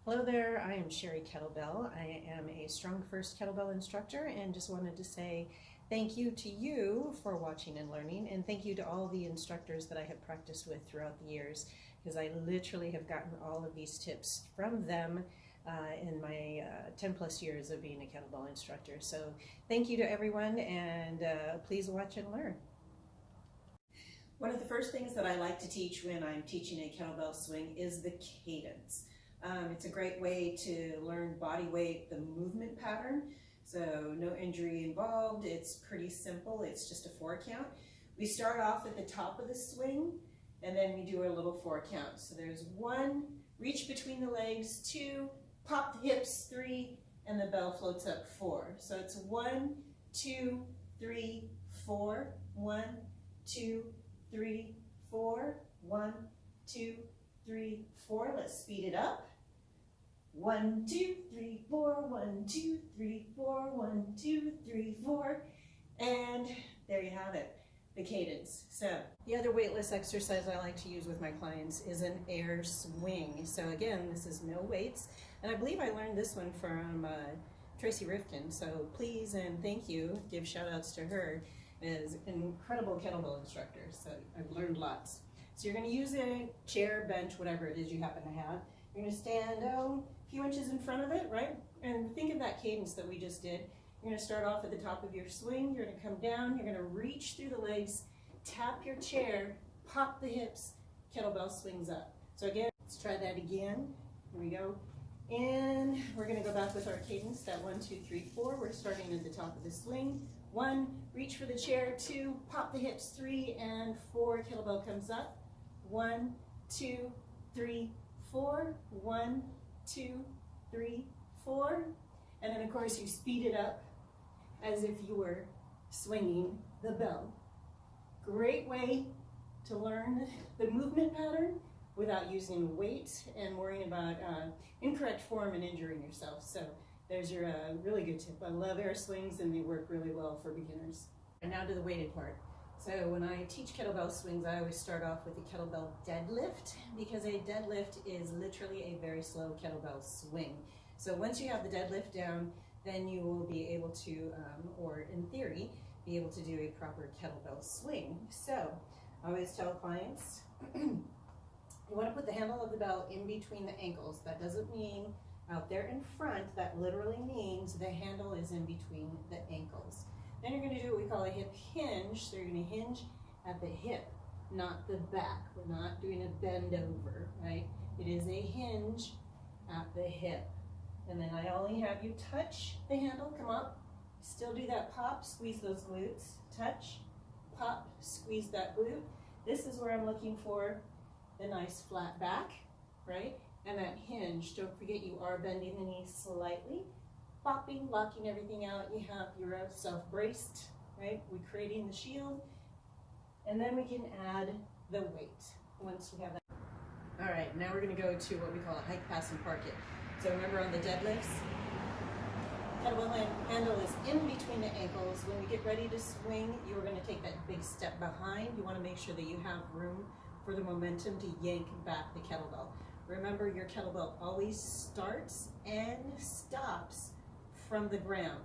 Hello there, I am Sherry Kettlebell. I am a Strong First Kettlebell instructor and just wanted to say thank you to you for watching and learning, and thank you to all the instructors that I have practiced with throughout the years, because I literally have gotten all of these tips from them in my 10 plus years of being a kettlebell instructor. So thank you to everyone, and please watch and learn. One of the first things that I like to teach when I'm teaching a kettlebell swing is the cadence. It's a great way to learn body weight, the movement pattern, so no injury involved. It's pretty simple. It's just a 4 count. We start off at the top of the swing, and then we do a little 4 count. So there's 1, reach between the legs, 2, pop the hips, 3, and the bell floats up, 4. So it's 1, 2, 3, 4, 1, 2, 3, 4, 1, 2, 3, 4. Let's speed it up. 1, 2, 3, 4, 1, 2, 3, 4, 1, 2, 3, 4. And there you have it, the cadence. So the other weightless exercise I like to use with my clients is an air swing. So again, this is no weights. And I believe I learned this one from Tracy Rifkin. So please and thank you, give shout outs to her as an incredible kettlebell instructor. So I've learned lots. So you're going to use a chair, bench, whatever it is you happen to have. You're going to stand a few inches in front of it, right? And think of that cadence that we just did. You're going to start off at the top of your swing. You're going to come down. You're going to reach through the legs, tap your chair, pop the hips, kettlebell swings up. So again, let's try that again. Here we go. And we're going to go back with our cadence, that 1, 2, 3, 4. We're starting at the top of the swing. 1, reach for the chair. 2, pop the hips. 3 and 4, kettlebell comes up. 1, 2, 3, 4, 1, 2, 3, 4, and then of course you speed it up as if you were swinging the bell. Great way to learn the movement pattern without using weight and worrying about incorrect form and injuring yourself. So there's your really good tip. I love air swings and they work really well for beginners. And now to the weighted part. So when I teach kettlebell swings, I always start off with a kettlebell deadlift, because a deadlift is literally a very slow kettlebell swing. So once you have the deadlift down, then you will be able to, or in theory, be able to do a proper kettlebell swing. So I always tell clients, you want to put the handle of the bell in between the ankles. That doesn't mean out there in front. That literally means the handle is in between the ankles. Then you're going to do what we call a hip hinge. So you're going to hinge at the hip, not the back. We're not doing a bend over, right? It is a hinge at the hip. And then I only have you touch the handle, come up, still do that pop, squeeze those glutes, touch, pop, squeeze that glute. This is where I'm looking for the nice flat back, right? And that hinge, don't forget you are bending the knees slightly. Popping, locking everything out, you have yourself braced, right? We're creating the shield, and then we can add the weight once we have that. All right, now we're gonna go to what we call a hike, pass, and park it. So remember on the deadlifts, kettlebell handle is in between the ankles. When we get ready to swing, you're gonna take that big step behind. You wanna make sure that you have room for the momentum to yank back the kettlebell. Remember, your kettlebell always starts and stops from the ground,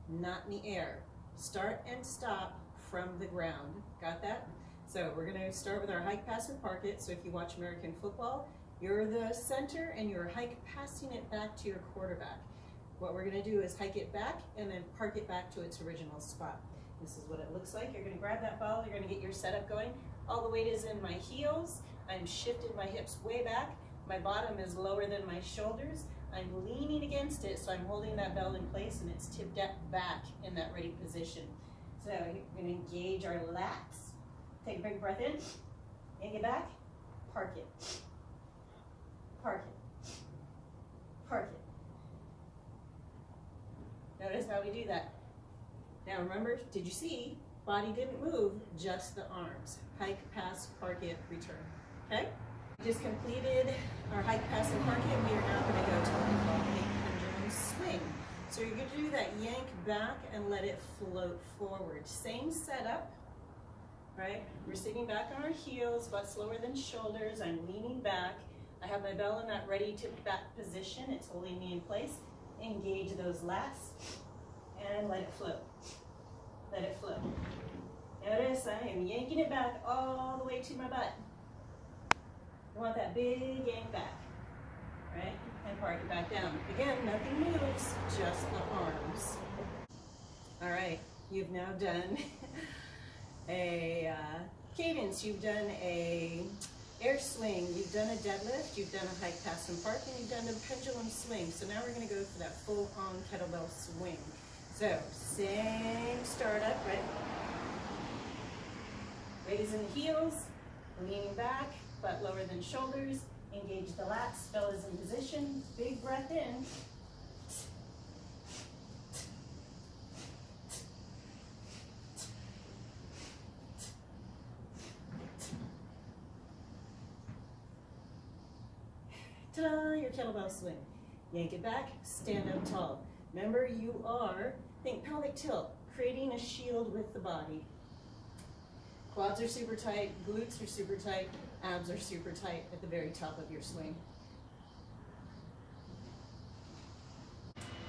not in the air. Start and stop from the ground. Got that? So we're going to start with our hike, pass, and park it. So if you watch American football, you're the center and you're hike passing it back to your quarterback. What we're going to do is hike it back and then park it back to its original spot. This is what it looks like. You're going to grab that ball. You're going to get your setup going. All the weight is in my heels. I'm shifted my hips way back. My bottom is lower than my shoulders. I'm leaning against it, so I'm holding that bell in place and it's tipped back in that ready position. So we're going to engage our lats. Take a big breath in, yank it back, park it, park it, park it. Notice how we do that. Now remember, did you see, body didn't move, just the arms. Hike, pass, park it, return, okay? Just completed our hike, pass, and park it. We are now going to go to what we call a pendulum swing. So you're going to do that yank back and let it float forward. Same setup, right? We're sitting back on our heels, butt slower than shoulders. I'm leaning back. I have my bell in that ready to back position. It's holding me in place. Engage those lats and let it float. Let it float. Notice I am yanking it back all the way to my butt. You want that big yank back, right? And park it back down. Again, nothing moves, just the arms. All right, you've now done a cadence, you've done a air swing, you've done a deadlift, you've done a hike past and park, and you've done a pendulum swing. So now we're gonna go for that full-on kettlebell swing. So, same startup, right? Weight is in the heels, leaning back, butt lower than shoulders, engage the lats, bell is in position, big breath in. Ta-da, your kettlebell swing. Yank it back, stand up tall. Remember, you are, think pelvic tilt, creating a shield with the body. Quads are super tight, glutes are super tight, abs are super tight at the very top of your swing.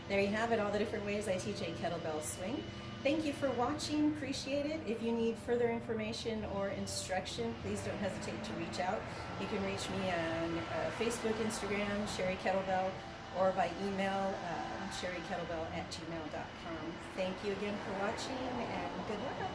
There you have it, all the different ways I teach a kettlebell swing. Thank you for watching, appreciate it. If you need further information or instruction, please don't hesitate to reach out. You can reach me on Facebook, Instagram, Sherry Kettlebell, or by email, sherrykettlebell@gmail.com. Thank you again for watching, and good luck.